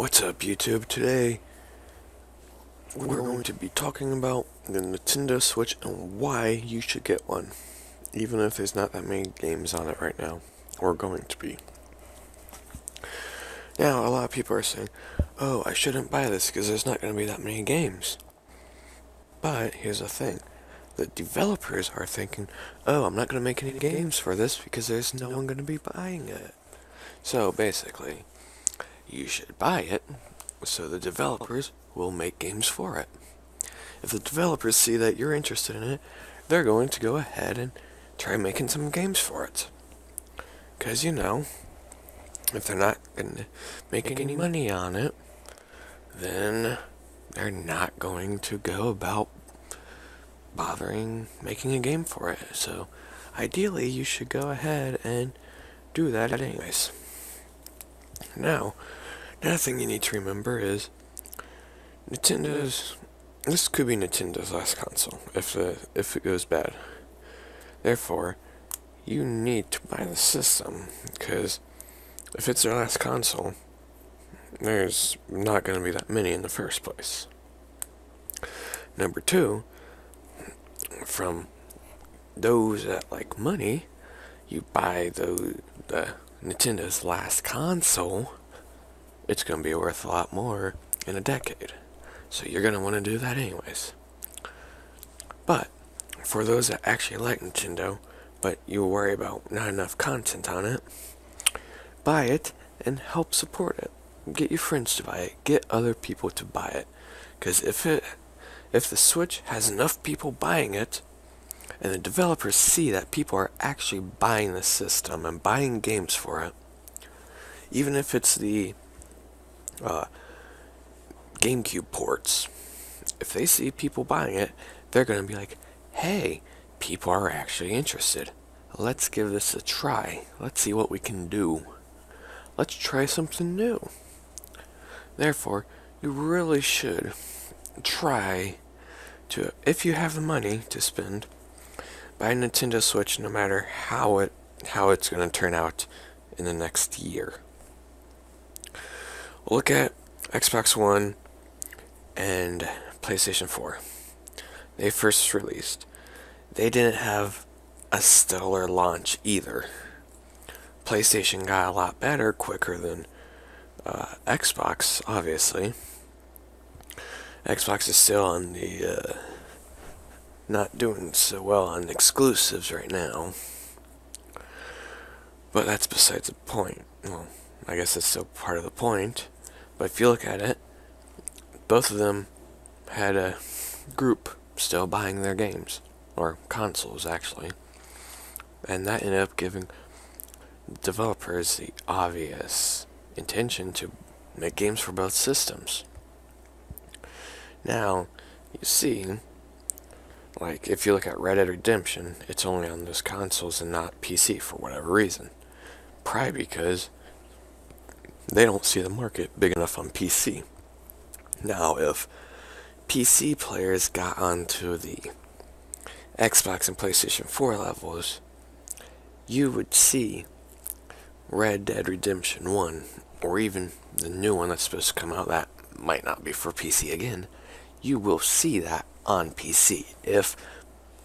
What's up, YouTube? Today, we're going to be talking about the Nintendo Switch and why you should get one, even if there's not that many games on it right now, or going to be. Now, a lot of people are saying, oh, I shouldn't buy this because there's not going to be that many games. But, here's the thing. The developers are thinking, oh, I'm not going to make any games for this because there's no one going to be buying it. So, basically, you should buy it so the developers will make games for it. If the developers see that you're interested in it, they're going to go ahead and try making some games for it. Because, if they're not going to make any money on it, then they're not going to go about bothering making a game for it. So, ideally, you should go ahead and do that anyways. Now, another thing you need to remember is this could be Nintendo's last console if it goes bad. Therefore, you need to buy the system because if it's their last console, there's not going to be that many in the first place. Number two, from those that like money, you buy the Nintendo's last console, it's going to be worth a lot more in a decade. So you're going to want to do that anyways. But for those that actually like Nintendo, but you worry about not enough content on it, buy it and help support it. Get your friends to buy it. Get other people to buy it. Because if the Switch has enough people buying it, and the developers see that people are actually buying the system and buying games for it, even if it's the GameCube ports, if they see people buying it, they're going to be like, hey, people are actually interested. Let's give this a try. Let's see what we can do. Let's try something new. Therefore, you really should try to, if you have the money to spend, buy a Nintendo Switch no matter how it's going to turn out in the next year. Look at Xbox One and PlayStation 4. They first released. They didn't have a stellar launch either. PlayStation got a lot better quicker than Xbox, obviously. Xbox is still on the not doing so well on exclusives right now. But that's besides the point. Well, I guess it's still part of the point. But if you look at it, both of them had a group still buying their games. Or consoles, actually. And that ended up giving developers the obvious intention to make games for both systems. Now, you see, like, if you look at Red Dead Redemption, it's only on those consoles and not PC for whatever reason. Probably because they don't see the market big enough on PC. Now, if PC players got onto the Xbox and PlayStation 4 levels, you would see Red Dead Redemption 1, or even the new one that's supposed to come out that might not be for PC again, you will see that on PC if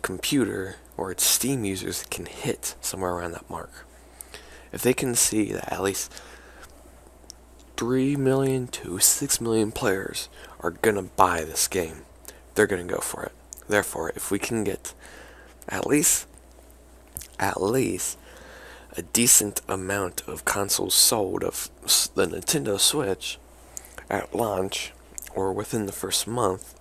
computer or its Steam users can hit somewhere around that mark. If they can see that at least 3 million to 6 million players are going to buy this game, they're going to go for it. Therefore, if we can get at least a decent amount of consoles sold of the Nintendo Switch at launch or within the first month,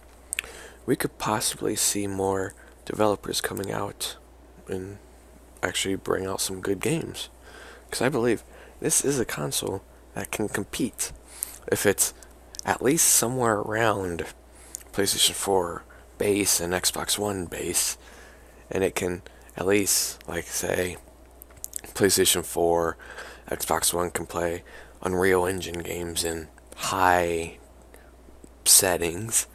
we could possibly see more developers coming out and actually bring out some good games. Because I believe this is a console that can compete if it's at least somewhere around PlayStation 4 base and Xbox One base, and it can at least, like, say, PlayStation 4, Xbox One can play Unreal Engine games in high settings,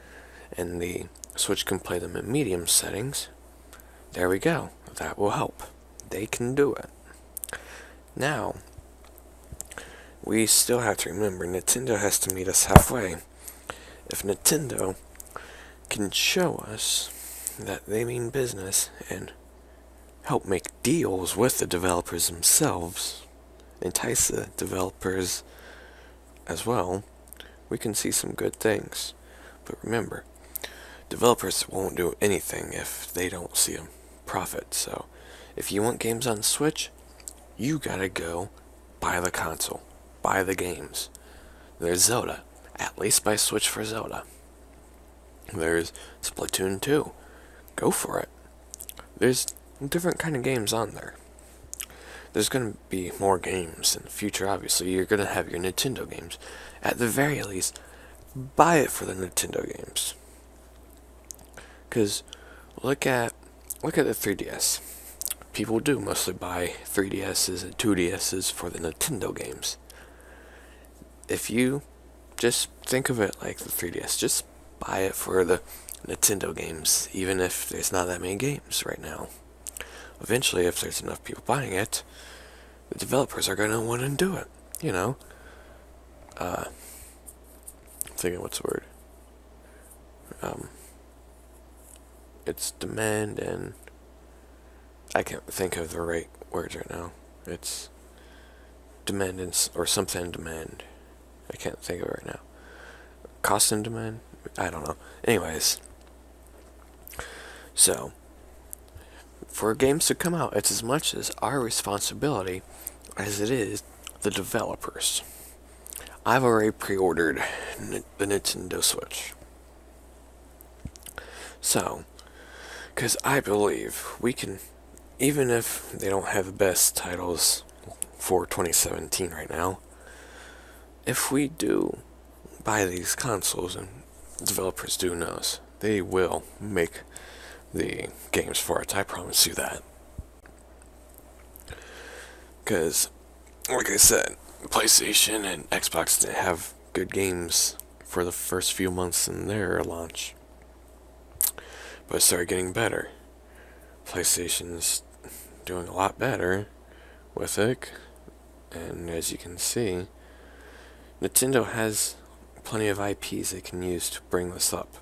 and the Switch can play them in medium settings. There we go. That will help. They can do it. Now, we still have to remember Nintendo has to meet us halfway. If Nintendo can show us that they mean business and help make deals with the developers themselves, entice the developers as well, we can see some good things. But remember, developers won't do anything if they don't see a profit. So if you want games on Switch, you gotta go buy the console, buy the games. There's Zelda. At least buy Switch for Zelda. There's Splatoon 2. Go for it. There's different kind of games on there. There's going to be more games in the future, obviously. You're going to have your Nintendo games. At the very least, buy it for the Nintendo games. Because look at the 3DS. People do mostly buy 3DSs and 2DSs for the Nintendo games. If you just think of it like the 3DS, just buy it for the Nintendo games, even if there's not that many games right now. Eventually, if there's enough people buying it, the developers are going to want to do it, you know? Thinking what's the word? It's demand and... I can't think of the right words right now. It's demand and, or something demand. I can't think of it right now. Cost and demand? I don't know. Anyways. So, for games to come out, it's as much as our responsibility as it is the developers. I've already pre-ordered the Nintendo Switch. So, because I believe we can, even if they don't have the best titles for 2017 right now, if we do buy these consoles, and developers do knows, they will make the games for it. I promise you that. Because, like I said, PlayStation and Xbox didn't have good games for the first few months in their launch. But it started getting better. PlayStation's doing a lot better with it. And as you can see, Nintendo has plenty of IPs they can use to bring this up.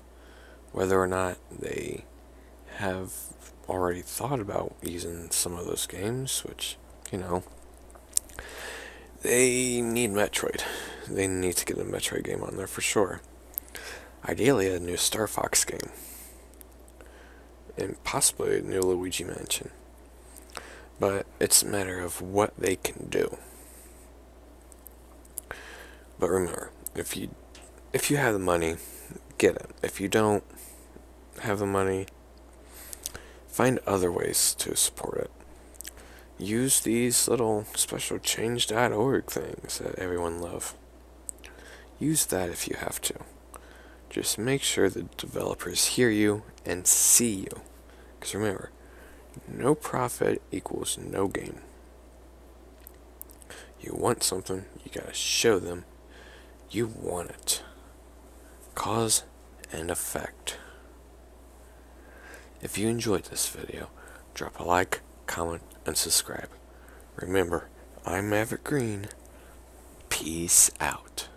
Whether or not they have already thought about using some of those games, which, you know, they need Metroid. They need to get a Metroid game on there for sure. Ideally, a new Star Fox game. And possibly a new Luigi Mansion. But it's a matter of what they can do. But remember, if you have the money, get it. If you don't have the money, find other ways to support it. Use these little special change.org things that everyone loves. Use that if you have to. Just make sure the developers hear you and see you. Because remember, no profit equals no gain. You want something, you gotta show them you want it. Cause and effect. If you enjoyed this video, drop a like, comment, and subscribe. Remember, I'm Maverick Green. Peace out.